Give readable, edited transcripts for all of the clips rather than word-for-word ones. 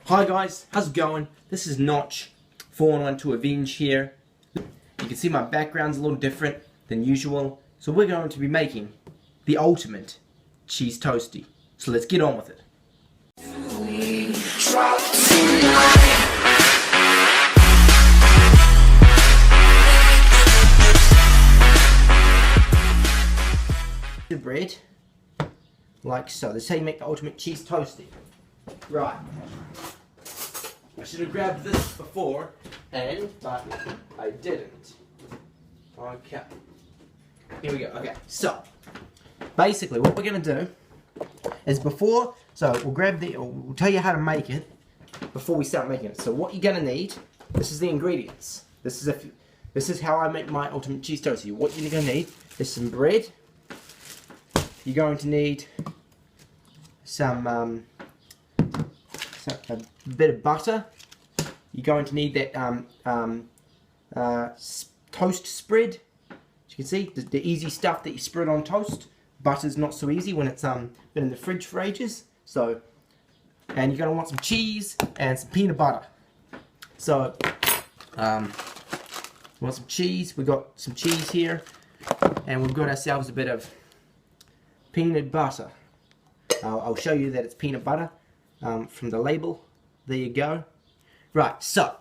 Hi guys, how's it going? This is Notch, 412 Avenge here. You can see my background's a little different than usual. So we're going to be making the ultimate cheese toasty. So let's get on with it. The bread, like so. This is how you make the ultimate cheese toasty. Right. I should have grabbed this before, but I didn't. Okay. Here we go. Okay. So, basically, what we're gonna do is we'll tell you how to make it before we start making it. So, what you're gonna need, this is the ingredients. This is how I make my ultimate cheese toasty. What you're gonna need is some bread. You're going to need a bit of butter. You're going to need that toast spread. As you can see, the easy stuff that you spread on toast. Butter's not so easy when it's been in the fridge for ages. So, and you're going to want some cheese and some peanut butter. So, we want some cheese. We've got some cheese here, and we've got ourselves a bit of peanut butter. I'll show you that it's peanut butter from the label. There you go. Right, so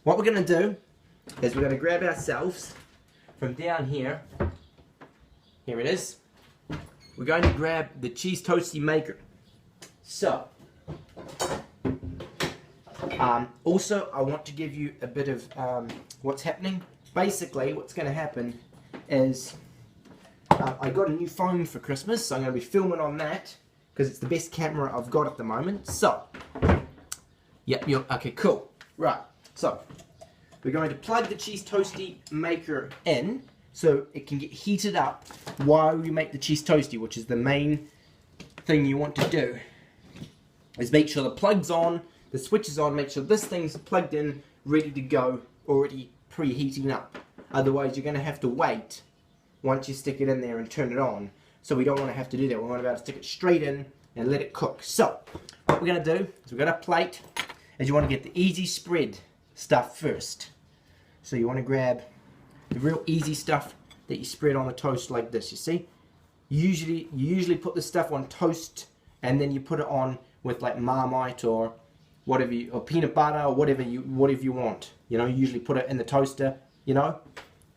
what we're going to do is we're going to grab ourselves from down here. Here it is. We're going to grab the cheese toasty maker. So, also I want to give you a bit of what's happening. Basically, what's going to happen is I got a new phone for Christmas, so I'm going to be filming on that because it's the best camera I've got at the moment. So, yep, okay, cool. Right, so we're going to plug the cheese toasty maker in so it can get heated up while we make the cheese toasty, which is the main thing you want to do. Is make sure the plug's on, the switch is on, make sure this thing's plugged in, ready to go, already preheating up. Otherwise, you're going to have to wait once you stick it in there and turn it on. So we don't want to have to do that. We want to be able to stick it straight in and let it cook. So, what we're going to do is we've got a plate, and you want to get the easy spread stuff first. So you want to grab the real easy stuff that you spread on the toast like this, you see? You usually put this stuff on toast, and then you put it on with like Marmite or whatever, or peanut butter or whatever you want. You know, you usually put it in the toaster, you know?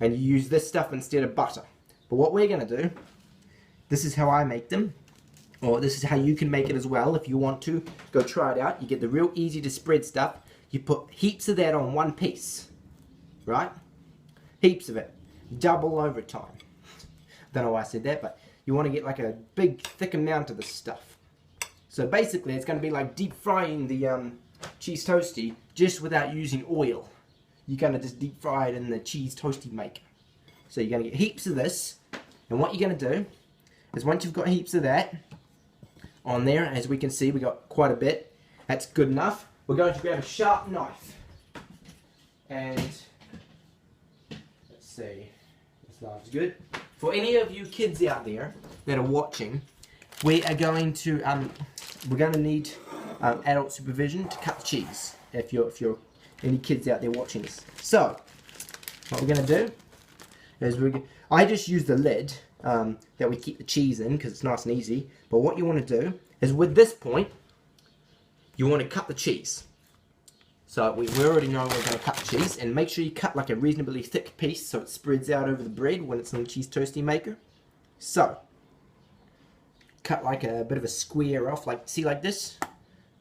And you use this stuff instead of butter. But what we're going to do, this is how I make them, or this is how you can make it as well if you want to. Go try it out. You get the real easy to spread stuff. You put heaps of that on one piece, right? Heaps of it. Double over time. Don't know why I said that, but you want to get like a big thick amount of this stuff. So basically it's going to be like deep frying the cheese toasty just without using oil. You're going to just deep fry it in the cheese toasty maker. So you're going to get heaps of this. And what you're going to do is once you've got heaps of that on there, as we can see, we got quite a bit. That's good enough. We're going to grab a sharp knife. And let's see. This knife's good. For any of you kids out there that are watching, we are going to need adult supervision to cut the cheese. If you're any kids out there watching this. So, what we're going to do is I just use the lid that we keep the cheese in because it's nice and easy. But what you want to do is with this point, you want to cut the cheese. So we already know we're going to cut the cheese, and make sure you cut like a reasonably thick piece so it spreads out over the bread when it's in the cheese toasty maker. So, cut like a bit of a square off, like see like this?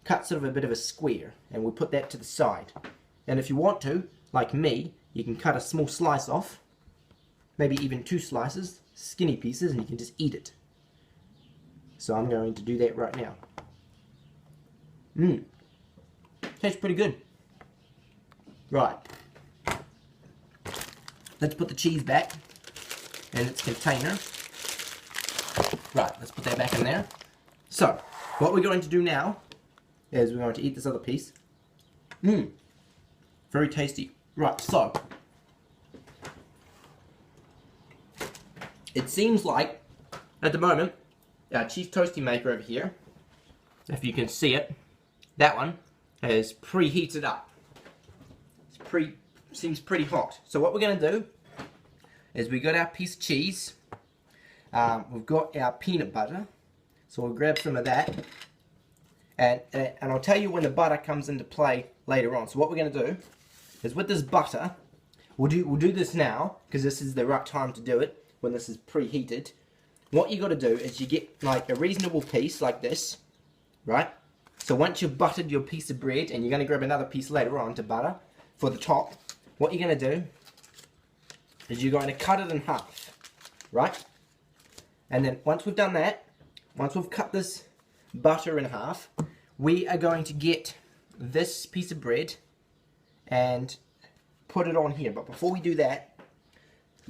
Cut sort of a bit of a square, and we'll put that to the side. And if you want to, like me, you can cut a small slice off, maybe even 2 slices, skinny pieces, and you can just eat it. So I'm going to do that right now. Tastes pretty good. Right. Let's put the cheese back in its container. Right, let's put that back in there. So, what we're going to do now is we're going to eat this other piece. Very tasty. Right, so it seems like at the moment our cheese toasty maker over here, if you can see it, that one has preheated up. Seems pretty hot. So what we're going to do is we got our piece of cheese. We've got our peanut butter. So we'll grab some of that. And I'll tell you when the butter comes into play later on. So what we're going to do is with this butter, we'll do this now because this is the right time to do it when this is preheated. What you got to do is you get like a reasonable piece like this, right? So once you've buttered your piece of bread, and you're going to grab another piece later on to butter for the top, what you're going to do is you're going to cut it in half, right? And then once we've done that, once we've cut this butter in half, we are going to get this piece of bread and put it on here. But before we do that,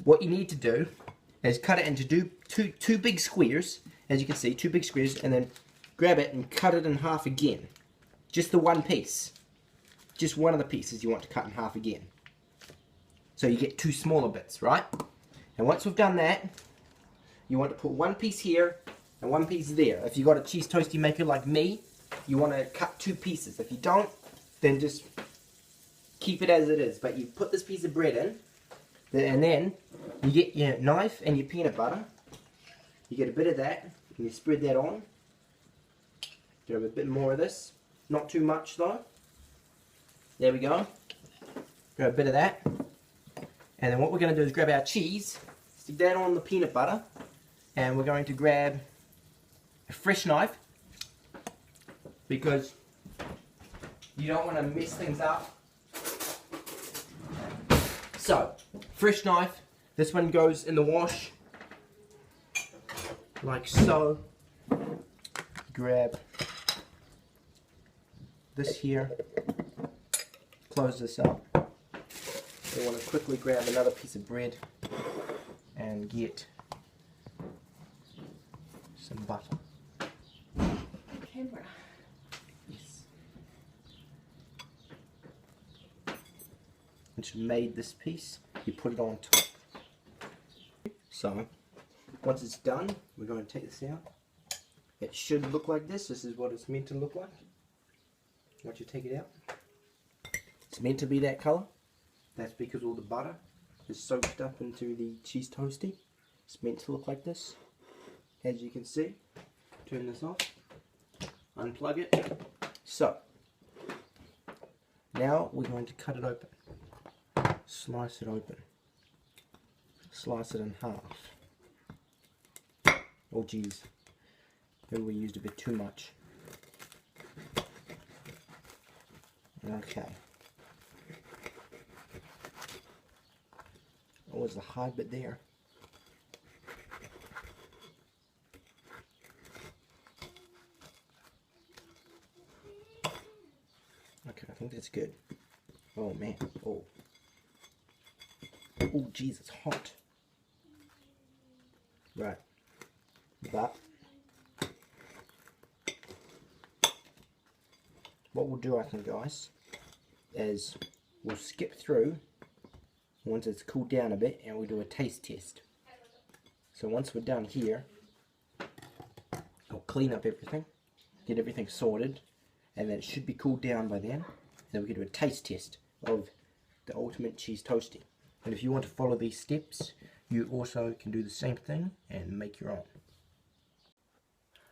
what you need to do is cut it into two big squares, as you can see, two big squares, and then grab it and cut it in half again. Just the one piece. Just one of the pieces you want to cut in half again. So you get two smaller bits, right? And once we've done that, you want to put one piece here and one piece there. If you've got a cheese toasty maker like me, you want to cut two pieces. If you don't, then just keep it as it is. But you put this piece of bread in, and then you get your knife and your peanut butter. You get a bit of that, and you spread that on. Grab a bit more of this. Not too much though. There we go. Grab a bit of that. And then what we're going to do is grab our cheese, stick that on the peanut butter, and we're going to grab a fresh knife because you don't want to mess things up. So, fresh knife. This one goes in the wash like so. Grab this here, close this up. We want to quickly grab another piece of bread and get some butter. Camera. Yes. Once you've made this piece, you put it on top. So, once it's done, we're going to take this out. It should look like this. This is what it's meant to look like. Once you take it out, it's meant to be that color. That's because all the butter is soaked up into the cheese toasty. It's meant to look like this. As you can see, turn this off, unplug it. So, now we're going to cut it open. Slice it open. Slice it in half. Oh geez, maybe we used a bit too much. Okay. What was the hard bit there? Okay, I think that's good. Oh man, oh. Oh geez, it's hot. Right. But what we'll do, I think, guys, is we'll skip through once it's cooled down a bit and we'll do a taste test. So once we're done here, I'll clean up everything, get everything sorted, and then it should be cooled down by then. And then we can do a taste test of the Ultimate Cheese Toasty. And if you want to follow these steps, you also can do the same thing and make your own.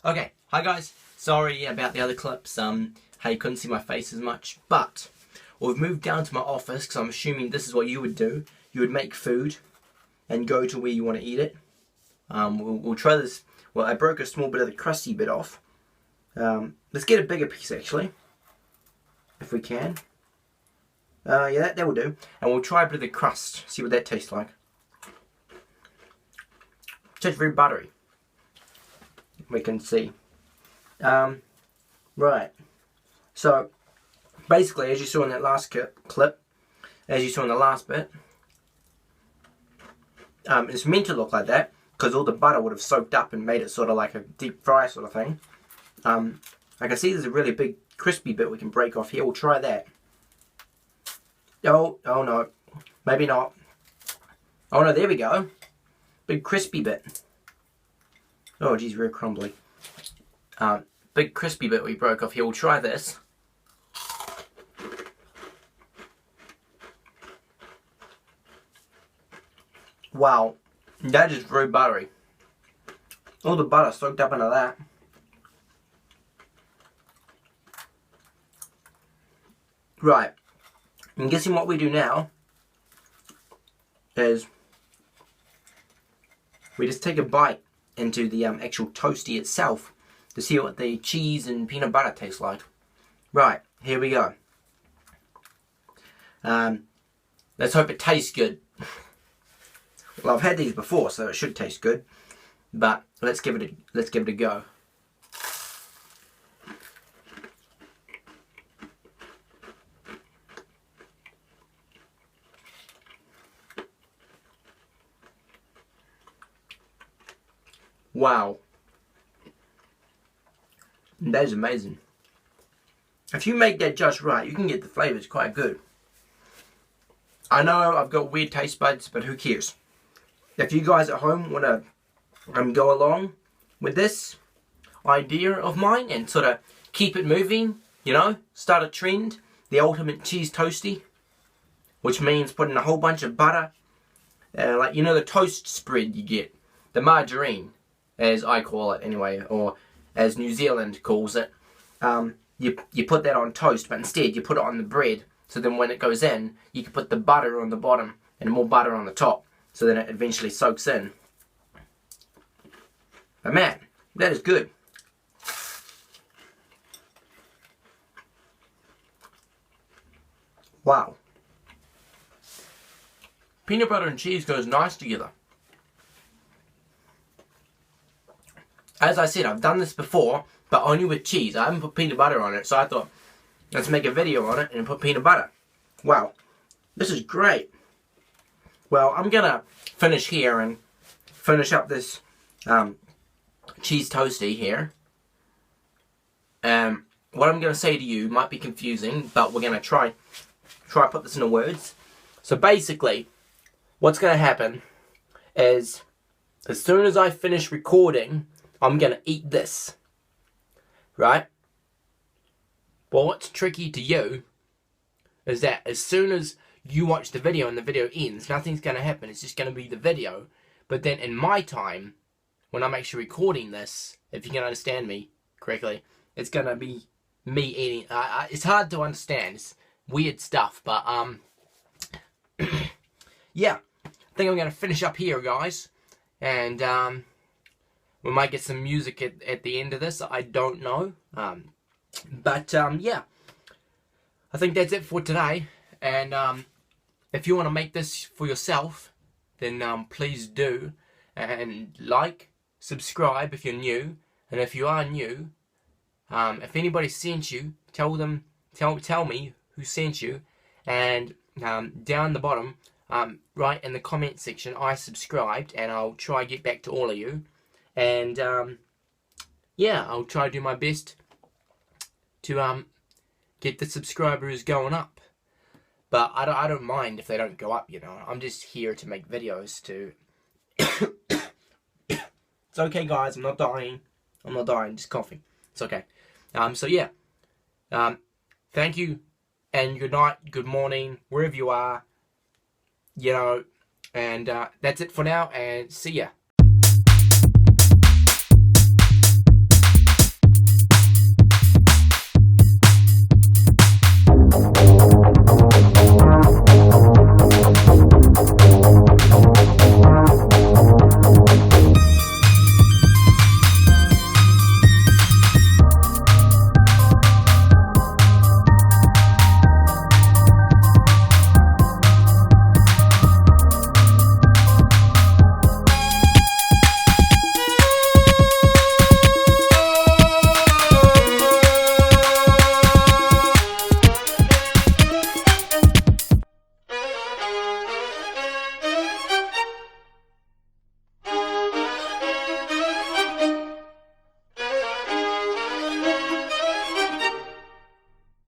Okay, hi guys. Sorry about the other clips. How you couldn't see my face as much, but we've moved down to my office because I'm assuming this is what you would do. You would make food and go to where you want to eat it. We'll try this. Well, I broke a small bit of the crusty bit off. Let's get a bigger piece actually, if we can. Yeah, that will do. And we'll try a bit of the crust, see what that tastes like. It tastes very buttery. We can see. Right. So, basically, as you saw in that last clip, as you saw in the last bit, it's meant to look like that because all the butter would have soaked up and made it sort of like a deep fry sort of thing. I can see there's a really big crispy bit we can break off here. We'll try that. Oh no, maybe not. Oh no, there we go. Big crispy bit. Oh geez, real crumbly. Big crispy bit we broke off here. We'll try this. Wow, that is very buttery. All the butter soaked up into that. Right, I'm guessing what we do now is we just take a bite into the actual toasty itself to see what the cheese and peanut butter tastes like. Right, here we go. Let's hope it tastes good. Well, I've had these before, so it should taste good. But let's give it a go. Wow. That is amazing. If you make that just right, you can get the flavors quite good. I know I've got weird taste buds, but who cares? If you guys at home want to go along with this idea of mine and sort of keep it moving, you know, start a trend, the ultimate cheese toasty, which means putting a whole bunch of butter, like, you know, the toast spread you get, the margarine, as I call it anyway, or as New Zealand calls it. You put that on toast, but instead you put it on the bread, so then when it goes in, you can put the butter on the bottom and more butter on the top, so then it eventually soaks in. But man, that is good. Wow. Peanut butter and cheese goes nice together. As I said, I've done this before, but only with cheese. I haven't put peanut butter on it, so I thought, let's make a video on it and put peanut butter. Wow, this is great. Well, I'm gonna finish here and finish up this cheese toasty here. What I'm gonna say to you might be confusing, but we're gonna try put this into words. So basically, what's gonna happen is, as soon as I finish recording, I'm gonna eat this, right? Well, what's tricky to you is that as soon as you watch the video and the video ends, nothing's gonna happen. It's just gonna be the video. But then in my time, when I'm actually recording this, if you can understand me correctly, it's gonna be me eating. It's hard to understand. It's weird stuff, but yeah. I think I'm gonna finish up here, guys, and we might get some music at the end of this. I don't know. But yeah, I think that's it for today. And if you want to make this for yourself, then please do. And like, subscribe if you're new. And if you are new, if anybody sent you, tell me who sent you. And down the bottom, right in the comment section, I subscribed, and I'll try to get back to all of you. And yeah, I'll try to do my best to get the subscribers going up. But I don't mind if they don't go up, you know. I'm just here to make videos to... It's okay, guys. I'm not dying. I'm not dying. Just coughing. It's okay. So, yeah. Thank you. And good night, good morning, wherever you are. You know. And that's it for now. And see ya.